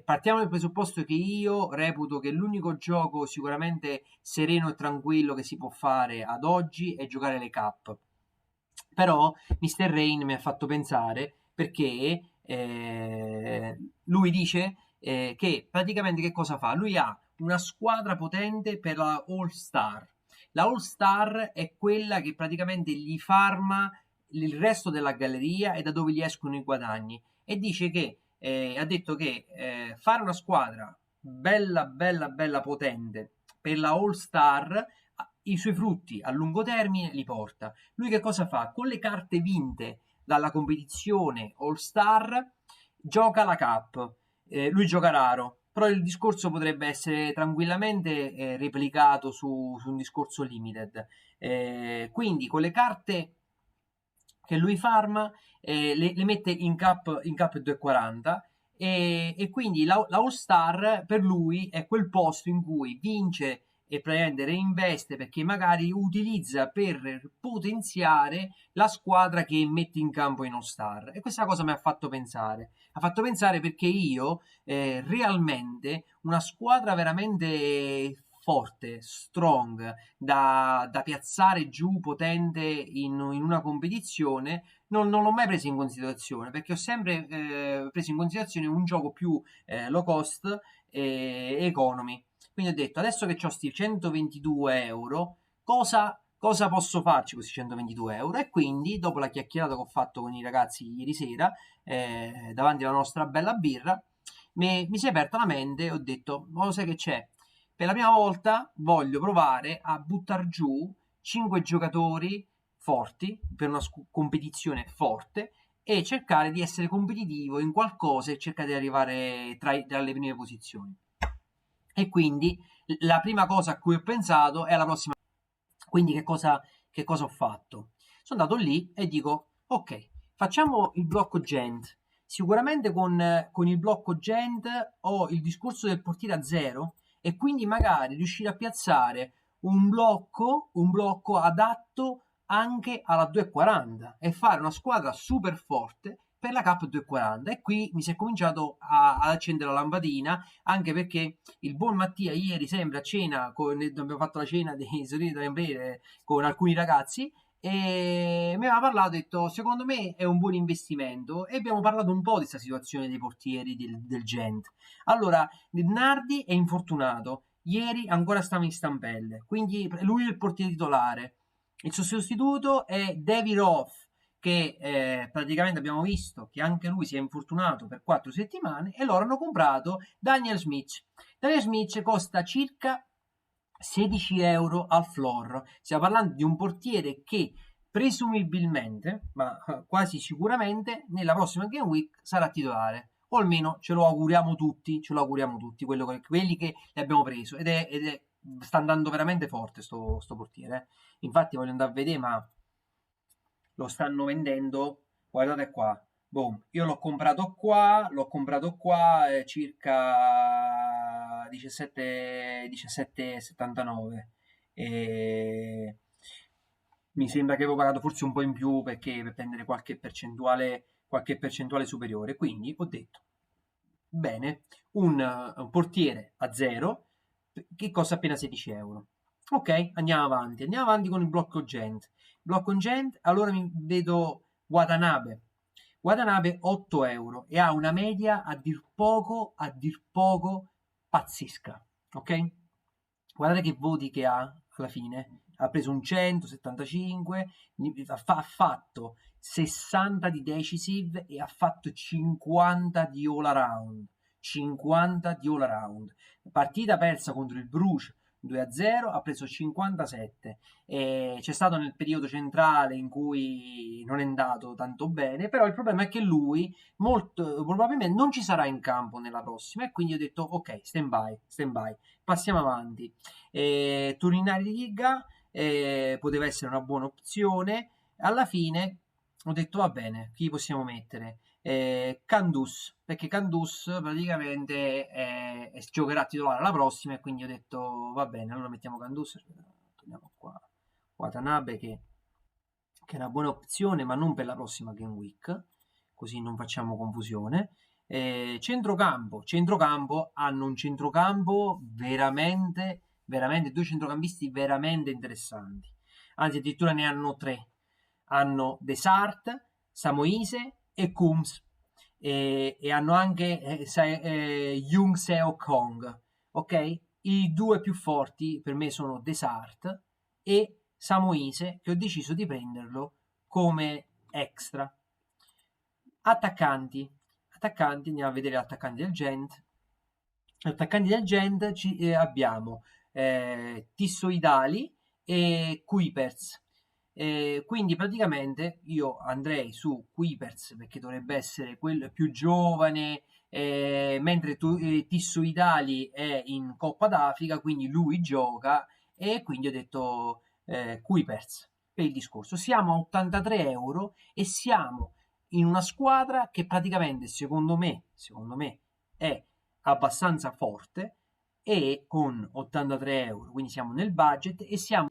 partiamo dal presupposto che io reputo che l'unico gioco sicuramente sereno e tranquillo che si può fare ad oggi è giocare le Cup. Però Mr. Rain mi ha fatto pensare perché lui dice che praticamente che cosa fa? Lui ha una squadra potente per la All Star. La All Star è quella che praticamente gli farma il resto della galleria e da dove gli escono i guadagni. E dice che ha detto che fare una squadra bella, bella, bella potente per la All Star i suoi frutti a lungo termine li porta. Lui che cosa fa? Con le carte vinte dalla competizione All Star gioca la Cup. Lui gioca raro, però il discorso potrebbe essere tranquillamente replicato su un discorso limited. Quindi con le carte che lui farma le mette in cap 240 e quindi la All Star per lui è quel posto in cui vince e praticamente reinveste perché magari utilizza per potenziare la squadra che mette in campo in All Star. E questa cosa mi ha fatto pensare. Ha fatto pensare perché io realmente una squadra veramente forte, strong, da piazzare giù potente in una competizione, non l'ho mai preso in considerazione perché ho sempre preso in considerazione un gioco più low cost e economy. Quindi ho detto, adesso che ho questi 122 euro, cosa posso farci con questi 122 euro? E quindi, dopo la chiacchierata che ho fatto con i ragazzi ieri sera, davanti alla nostra bella birra, mi si è aperta la mente e ho detto, ma lo sai che c'è? Per la prima volta voglio provare a buttare giù 5 giocatori forti per una competizione forte e cercare di essere competitivo in qualcosa e cercare di arrivare tra le prime posizioni. E quindi la prima cosa a cui ho pensato è la prossima. Quindi che cosa ho fatto? Sono andato lì e dico, ok, facciamo il blocco Gent. Sicuramente con il blocco Gent ho il discorso del portiere a zero e quindi magari riuscire a piazzare un blocco adatto anche alla 240 e fare una squadra super forte per la Cup 240. E qui mi si è cominciato ad accendere la lampadina, anche perché il buon Mattia ieri sempre a cena, abbiamo fatto la cena dei sorrisi da bere con alcuni ragazzi e mi aveva parlato, ha detto secondo me è un buon investimento e abbiamo parlato un po' di questa situazione dei portieri del Gent. Allora, Nardi è infortunato, ieri ancora stava in stampelle, quindi lui è il portiere titolare. Il suo sostituto è Davirov, che praticamente abbiamo visto che anche lui si è infortunato per 4 settimane e loro hanno comprato Daniel Smith. Daniel Smith costa circa 16 euro al floor. Stiamo parlando di un portiere che presumibilmente, ma quasi sicuramente, nella prossima Game Week sarà titolare. O almeno ce lo auguriamo tutti, quelli che li abbiamo preso. Sta andando veramente forte sto portiere. Infatti voglio andare a vedere, ma lo stanno vendendo, guardate qua, boom, io l'ho comprato qua circa 17,79 e mi sembra che avevo pagato forse un po' in più perché per prendere qualche percentuale superiore, quindi ho detto, bene, un portiere a zero che costa appena 16 euro. Ok, andiamo avanti con il blocco Gent. Blocco Gent, allora mi vedo Watanabe. Watanabe 8 euro e ha una media a dir poco pazzesca. Ok? Guardate che voti che ha alla fine. Ha preso un 175, ha fatto 60 di decisive e ha fatto 50 di all around. 50 di all around. Partita persa contro il Bruges 2-0, ha preso 57. C'è stato nel periodo centrale in cui non è andato tanto bene, però il problema è che lui molto probabilmente non ci sarà in campo nella prossima e quindi ho detto ok, stand by, passiamo avanti. Turinari di Liga poteva essere una buona opzione. Alla fine ho detto va bene, chi possiamo mettere? Candus, perché Candus praticamente giocherà titolare alla prossima e quindi ho detto va bene, allora mettiamo Candus, togliamo qua Watanabe che è una buona opzione ma non per la prossima Game Week, così non facciamo confusione. Centrocampo hanno un centrocampo veramente, veramente, due centrocampisti veramente interessanti. Anzi, addirittura ne hanno tre. Hanno Desart, Samoise e Kums. E hanno anche Jung Seo Kong. Ok? I due più forti per me sono Desart e Samoise, che ho deciso di prenderlo come extra. Attaccanti. Andiamo a vedere gli attaccanti del Gent. Attaccanti del Gent abbiamo Tissoidali e Kuipers. Quindi praticamente io andrei su Kuipers perché dovrebbe essere quello più giovane, mentre Tissoidali è in Coppa d'Africa, quindi lui gioca e quindi ho detto Kuipers per il discorso. Siamo a 83 euro e siamo in una squadra che praticamente secondo me è abbastanza forte e con 83 euro, quindi siamo nel budget e siamo